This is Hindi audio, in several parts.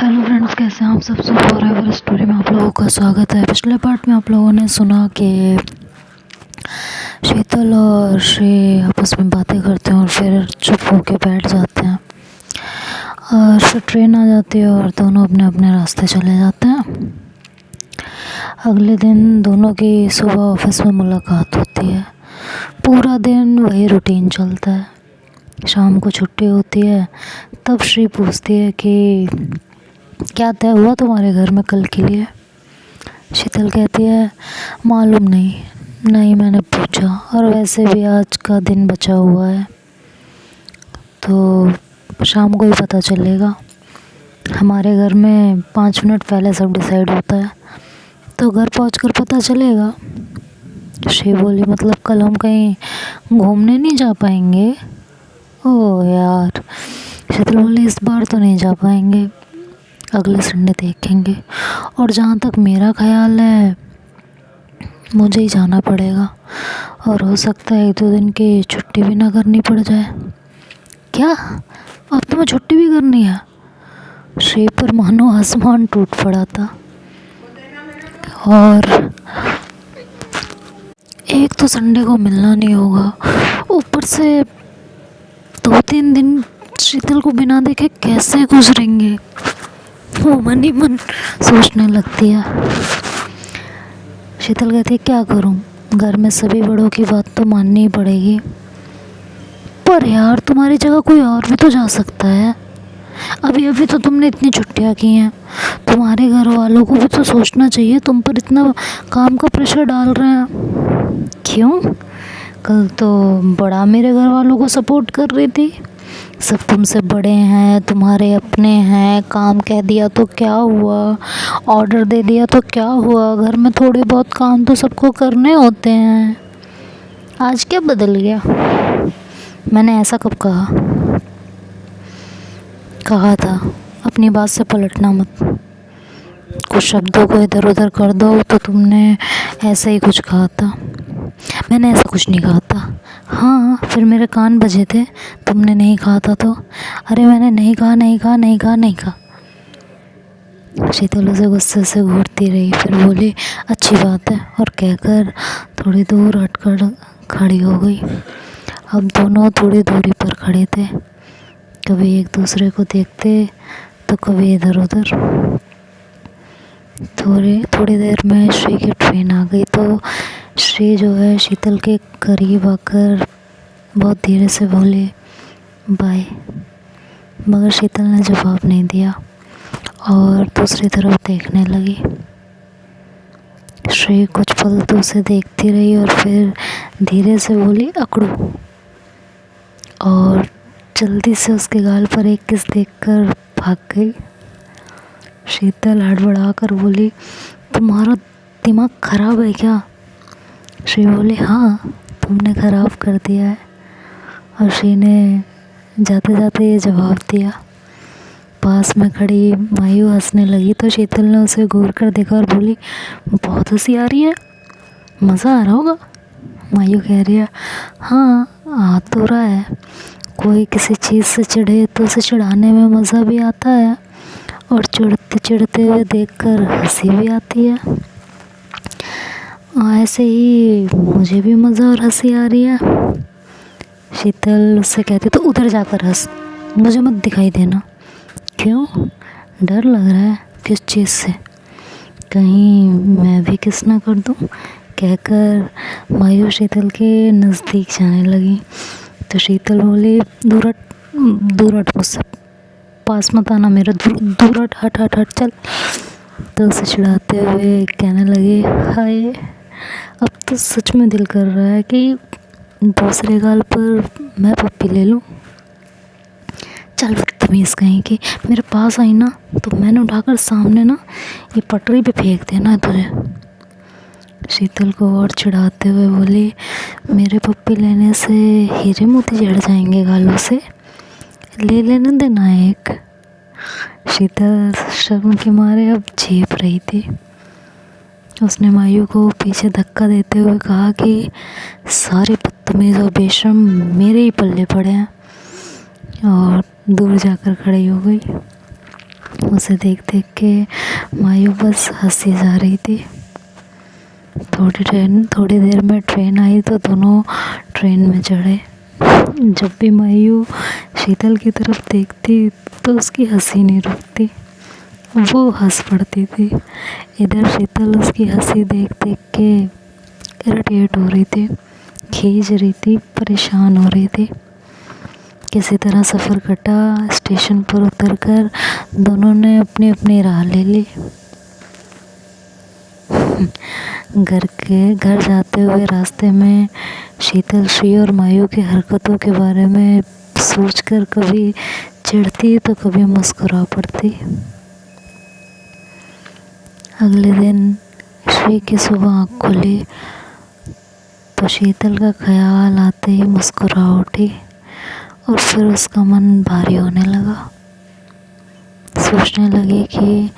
हेलो फ्रेंड्स, कैसे हैं आप सब। फॉरएवर स्टोरी में आप लोगों का स्वागत है। पिछले पार्ट में आप लोगों ने सुना कि शीतल और श्री आपस में बातें करते हैं और फिर चुप होके बैठ जाते हैं और फिर ट्रेन आ जाती है और दोनों अपने अपने रास्ते चले जाते हैं। अगले दिन दोनों की सुबह ऑफिस में मुलाकात होती है। पूरा दिन वही रूटीन चलता है। शाम को छुट्टी होती है, तब श्री पूछती है कि क्या तय हुआ तुम्हारे घर में कल के लिए। शीतल कहती है मालूम नहीं मैंने पूछा, और वैसे भी आज का दिन बचा हुआ है तो शाम को ही पता चलेगा। हमारे घर में 5 मिनट पहले सब डिसाइड होता है, तो घर पहुंचकर पता चलेगा। श्री बोली मतलब कल हम कहीं घूमने नहीं जा पाएंगे? ओह यार। शीतल बोली इस बार तो नहीं जा पाएंगे, अगले संडे देखेंगे। और जहाँ तक मेरा ख्याल है मुझे ही जाना पड़ेगा, और हो सकता है 1-2 दिन की छुट्टी भी ना करनी पड़ जाए। क्या अब तुम्हें छुट्टी भी करनी है? श्री पर मानो आसमान टूट पड़ा था। और एक तो संडे को मिलना नहीं होगा, ऊपर से 2-3 दिन शीतल को बिना देखे कैसे गुजरेंगे, वो मन ही मन सोचने लगती है। शीतल कहती है क्या करूं, घर में सभी बड़ों की बात तो माननी ही पड़ेगी। पर यार तुम्हारी जगह कोई और भी तो जा सकता है। अभी अभी तो तुमने इतनी छुट्टियां की हैं, तुम्हारे घर वालों को भी तो सोचना चाहिए। तुम पर इतना काम का प्रेशर डाल रहे हैं। क्यों? कल तो बड़ा मेरे घर वालों को सपोर्ट कर रही थी। सब तुमसे बड़े हैं, तुम्हारे अपने हैं। काम कह दिया तो क्या हुआ, ऑर्डर दे दिया तो क्या हुआ, घर में थोड़े बहुत काम तो सबको करने होते हैं। आज क्या बदल गया? मैंने ऐसा कब कहा था अपनी बात से पलटना मत। कुछ शब्दों को इधर उधर कर दो तो तुमने ऐसा ही कुछ कहा था। मैंने ऐसा कुछ नहीं कहा था। हाँ फिर मेरे कान बजे थे, तुमने नहीं कहा था तो। अरे मैंने नहीं कहा। शीतल उसे गुस्से से घूरती रही, फिर बोली अच्छी बात है, और कहकर थोड़ी दूर हटकर खड़ी हो गई। अब दोनों थोड़ी दूरी पर खड़े थे, कभी एक दूसरे को देखते तो कभी इधर उधर। थोड़ी देर में श्री की ट्रेन आ गई, तो श्री जो है शीतल के करीब आकर बहुत धीरे से बोली बाय, मगर शीतल ने जवाब नहीं दिया और दूसरी तरफ देखने लगी। श्री कुछ पल तो उसे देखती रही और फिर धीरे से बोली अकड़ू, और जल्दी से उसके गाल पर एक किस देकर भाग गई। शीतल हड़बड़ा कर बोली तुम्हारा दिमाग खराब है क्या? श्री बोली हाँ तुमने ख़राब कर दिया है। और श्री ने जाते जाते ये जवाब दिया। पास में खड़ी मायू हंसने लगी, तो शीतल ने उसे घूर कर देखा और बोली बहुत हंसी आ रही है, मज़ा आ रहा होगा। मायू कह रही है हाँ आ तो रहा है। कोई किसी चीज़ से चिढ़े तो उसे चिढ़ाने में मज़ा भी आता है, और चिढ़ते हुए देखकर हंसी भी आती है। ऐसे ही मुझे भी मज़ा और हंसी आ रही है। शीतल उससे कहती तो उधर जाकर हंस, मुझे मत दिखाई देना। क्यों? डर लग रहा है? किस चीज़ से? कहीं मैं भी किस ना कर दूँ, कहकर मायू शीतल के नज़दीक जाने लगी। तो शीतल बोली दूर हट मुझसे, पास मत आना मेरा, दूर हट चल। तो उसे चिढ़ाते हुए कहने लगी हाय, अब तो सच में दिल कर रहा है कि दूसरे गाल पर मैं पप्पी ले लूँ। चल बदतमीज़ कहीं की, मेरे पास आई ना तो मैंने उठाकर सामने ना ये पटरी पे फेंक देना है तुझे। शीतल को और चिढ़ाते हुए बोली मेरे पप्पी लेने से हीरे मोती झड़ जाएंगे गालों से, ले लेने देना एक। शीतल शर्म के मारे अब झेप रही थी। उसने मायू को पीछे धक्का देते हुए कहा कि सारे बदतमीज़ और बेशर्म मेरे ही पल्ले पड़े हैं, और दूर जाकर खड़ी हो गई। उसे देख देख के मायू बस हंसी जा रही थी। थोड़ी देर में ट्रेन आई तो दोनों ट्रेन में चढ़े। जब भी मायू शीतल की तरफ देखती तो उसकी हंसी नहीं रुकती, वो हंस पड़ती थी। इधर शीतल उसकी हंसी देख देख के इरिटेट हो रही थी, खींच रही थी, परेशान हो रही थी। किसी तरह सफ़र कटा। स्टेशन पर उतरकर दोनों ने अपनी अपनी राह ले ली। घर जाते हुए रास्ते में शीतल श्री और मायू की हरकतों के बारे में सोचकर कभी चिढ़ती तो कभी मुस्कुरा पड़ती। अगले दिन श्री की सुबह आँख खुली तो शीतल का ख्याल आते ही मुस्कुरा उठी और फिर उसका मन भारी होने लगा। सोचने लगी कि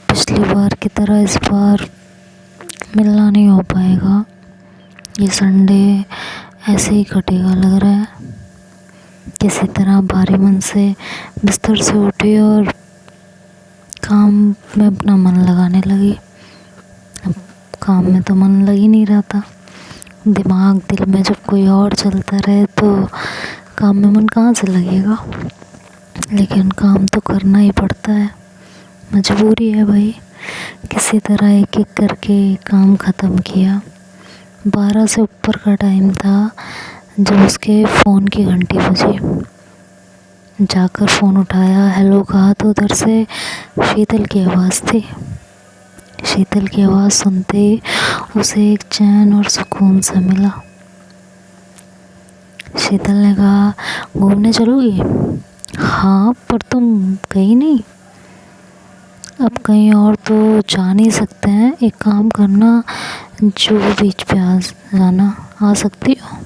पिछली बार की तरह इस बार मिलना नहीं हो पाएगा, ये संडे ऐसे ही कटेगा लग रहा है। किसी तरह भारी मन से बिस्तर से उठी और काम में अपना मन लगाने लगी। अब काम में तो मन लग ही नहीं रहा था। दिमाग दिल में जब कोई और चलता रहे तो काम में मन कहाँ से लगेगा। लेकिन काम तो करना ही पड़ता है, मजबूरी है भाई। किसी तरह एक एक करके काम ख़त्म किया। 12 से ऊपर का टाइम था जब उसके फ़ोन की घंटी बजी। जाकर फ़ोन उठाया, हेलो कहा तो उधर से शीतल की आवाज़ थी। शीतल की आवाज़ सुनते ही उसे एक चैन और सुकून सा मिला। शीतल ने कहा, घूमने चलोगी? हाँ, पर तुम गई नहीं। अब कहीं और तो जा नहीं सकते हैं, एक काम करना, जो बीच पे आ सकती हो,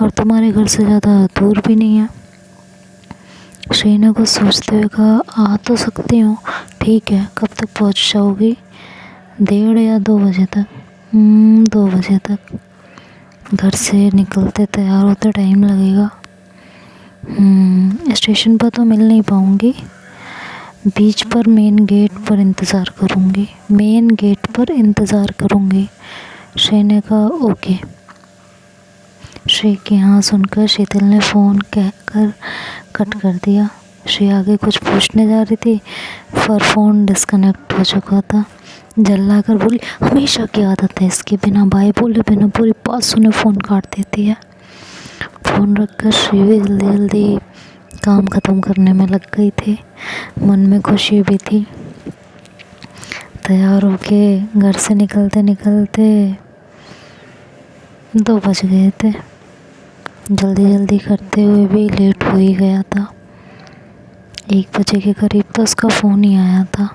और तुम्हारे घर से ज़्यादा दूर भी नहीं है। श्री ने कुछ सोचते हुए कहा, आ तो सकती हूँ, ठीक है, कब तक पहुँच जाओगी? 1:30 या 2 बजे तक? 2 बजे तक। घर से निकलते तैयार होते टाइम लगेगा। स्टेशन पर तो मिल नहीं पाऊँगी, बीच पर मेन गेट पर इंतज़ार करूँगी। श्री ने कहा, ओके। श्री की हाँ सुनकर शीतल ने फ़ोन कहकर कट कर दिया। श्री आगे कुछ पूछने जा रही थी पर फ़ोन डिस्कनेक्ट हो चुका था। जल्ला कर बोली, हमेशा की आदत है इसकी, बिना बाय बोले बिना पूरी बात सुने फ़ोन काट देती है। फ़ोन रखकर श्री भी जल्दी जल्दी काम ख़त्म करने में लग गई थी। मन में खुशी भी थी। तैयार होके घर से निकलते निकलते 2 बज गए थे। जल्दी जल्दी करते हुए भी लेट हो ही गया था। 1 बजे के करीब तो उसका फ़ोन ही आया था।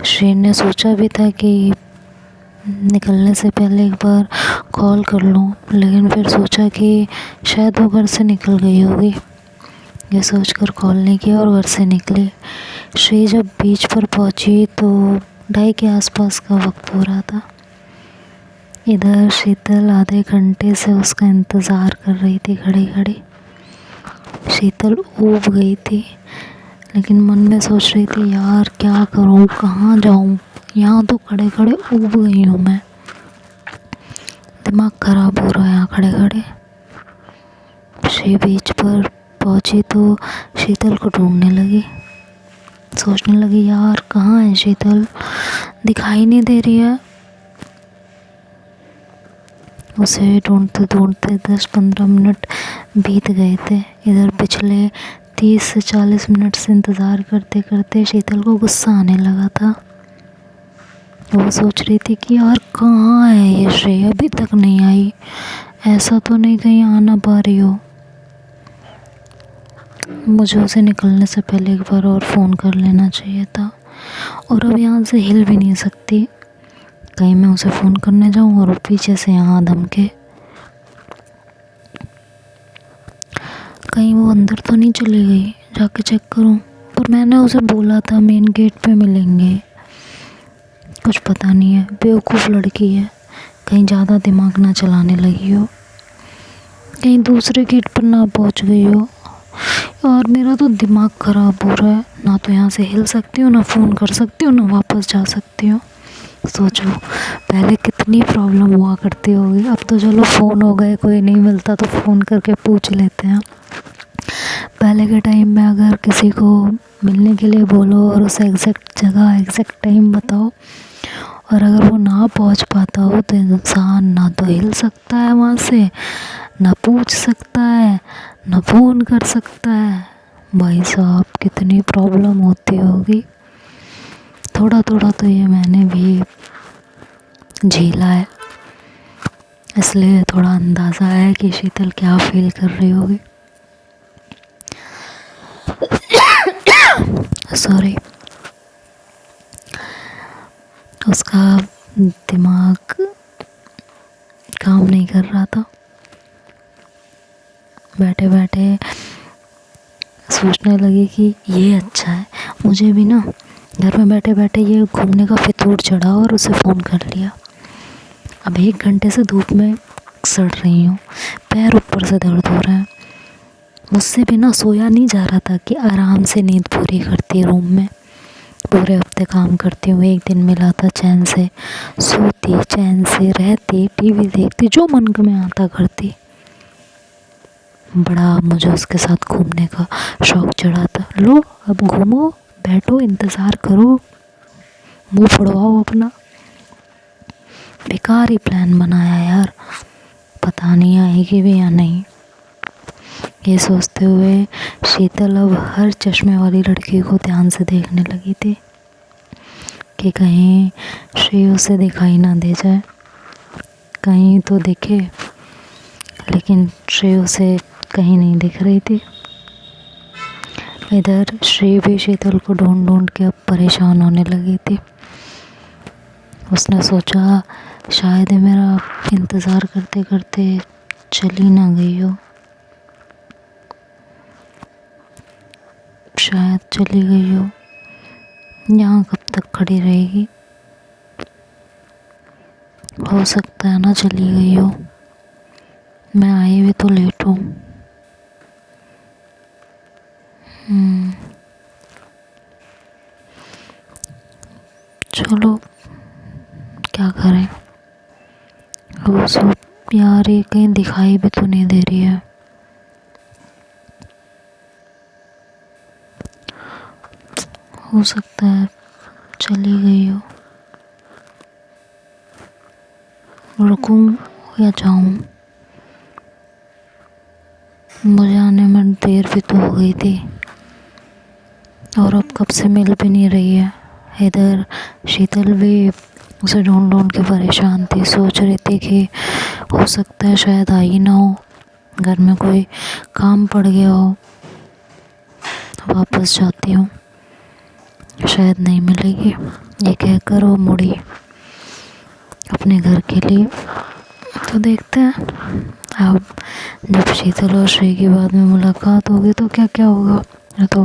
श्री ने सोचा भी था कि निकलने से पहले एक बार कॉल कर लूँ, लेकिन फिर सोचा कि शायद वो घर से निकल गई होगी। ये सोचकर कॉल नहीं किया और घर से निकली। श्री जब बीच पर पहुंची तो 2:30 के आसपास का वक्त हो रहा था। इधर शीतल आधे घंटे से उसका इंतज़ार कर रही थी खड़ी खड़ी। शीतल ऊब गई थी, लेकिन मन में सोच रही थी, यार क्या करूँ, कहाँ जाऊँ, यहाँ तो खड़े खड़े ऊब गई हूँ मैं, दिमाग ख़राब हो रहा है यहाँ खड़े खड़े। श्री बीच पर पहुँची तो शीतल को ढूंढने लगी। सोचने लगी, यार कहाँ है शीतल, दिखाई नहीं दे रही है। उसे ढूंढते ढूंढते 10-15 मिनट बीत गए थे। इधर पिछले 30 से 40 मिनट से इंतज़ार करते करते शीतल को गुस्सा आने लगा था। वो सोच रही थी कि यार कहाँ है ये श्री, अभी तक नहीं आई, ऐसा तो नहीं कहीं आ ना पा रही हो। मुझे उसे निकलने से पहले एक बार और फ़ोन कर लेना चाहिए था, और अब यहाँ से हिल भी नहीं सकती। कहीं मैं उसे फ़ोन करने जाऊँ और वो पीछे से यहाँ धमके, कहीं वो अंदर तो नहीं चली गई, जाके चेक करूँ। पर मैंने उसे बोला था मेन गेट पे मिलेंगे। कुछ पता नहीं है, बेवकूफ़ लड़की है, कहीं ज़्यादा दिमाग ना चलाने लगी हो। कहीं दूसरे गेट पर ना पहुंच गई हो। और मेरा तो दिमाग ख़राब हो रहा है, ना तो यहाँ से हिल सकती हूँ, ना फ़ोन कर सकती हूँ, ना वापस जा सकती हूँ। सोचो पहले कितनी प्रॉब्लम हुआ करती होगी। अब तो चलो फ़ोन हो गए, कोई नहीं मिलता तो फ़ोन करके पूछ लेते हैं। पहले के टाइम में अगर किसी को मिलने के लिए बोलो और उसे एग्जैक्ट जगह एग्जैक्ट टाइम बताओ, और अगर वो ना पहुंच पाता हो तो इंसान ना तो हिल सकता है वहाँ से, ना पूछ सकता है, ना फ़ोन कर सकता है। भाई साहब कितनी प्रॉब्लम होती होगी। थोड़ा थोड़ा तो ये मैंने भी झेला है, इसलिए थोड़ा अंदाज़ा है कि शीतल क्या फील कर रही होगी। सॉरी। उसका दिमाग काम नहीं कर रहा था, बैठे बैठे सोचने लगी कि ये अच्छा है। मुझे भी ना घर में बैठे बैठे ये घूमने का फितूर चढ़ा और उसे फ़ोन कर लिया। अब 1 घंटे से धूप में सड़ रही हूँ, पैर ऊपर से दर्द हो रहे हैं। मुझसे भी ना सोया नहीं जा रहा था कि आराम से नींद पूरी करती रूम में। पूरे हफ्ते काम करती हूँ, एक दिन मिला था चैन से सोती, चैन से रहती, टीवी देखती, जो मन में आता करती। बड़ा मुझे उसके साथ घूमने का शौक़ चढ़ा था। लो अब घूमो, बैठो, इंतज़ार करो, मुँह फुड़वाओ अपना। बेकार ही प्लान बनाया यार, पता नहीं आएगी भी या नहीं। ये सोचते हुए शीतल अब हर चश्मे वाली लड़की को ध्यान से देखने लगी थी कि कहीं श्रेय उसे दिखाई ना दे जाए। कहीं तो दिखे, लेकिन श्रेय उसे कहीं नहीं दिख रही थी। इधर श्रेय भी शीतल को ढूंढ ढूंढ के अब परेशान होने लगी थी। उसने सोचा शायद ये मेरा इंतज़ार करते करते चली ना गई हो, शायद चली गई हो। यहाँ कब तक खड़ी रहेगी? हो सकता है ना चली गई हो, मैं आई भी तो लेट हूँ। चलो क्या करें। वो सब यार ये कहीं दिखाई भी तो नहीं दे रही है। हो सकता है चली गई हो। रुकूं या जाऊं? मुझे आने में देर भी तो हो गई थी और अब कब से मिल भी नहीं रही है। इधर शीतल भी उसे ढूंढ ढूंढ के परेशान थी, सोच रही थी कि हो सकता है शायद आई ना हो, घर में कोई काम पड़ गया हो। वापस जाती हूँ, शायद नहीं मिलेगी, ये कहकर वो मुड़ी अपने घर के लिए। तो देखते हैं अब जब शीतल और श्रेय की बाद में मुलाकात होगी तो क्या क्या होगा, तो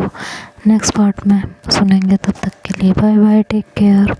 नेक्स्ट पार्ट में सुनेंगे। तब तक के लिए बाय बाय, टेक केयर।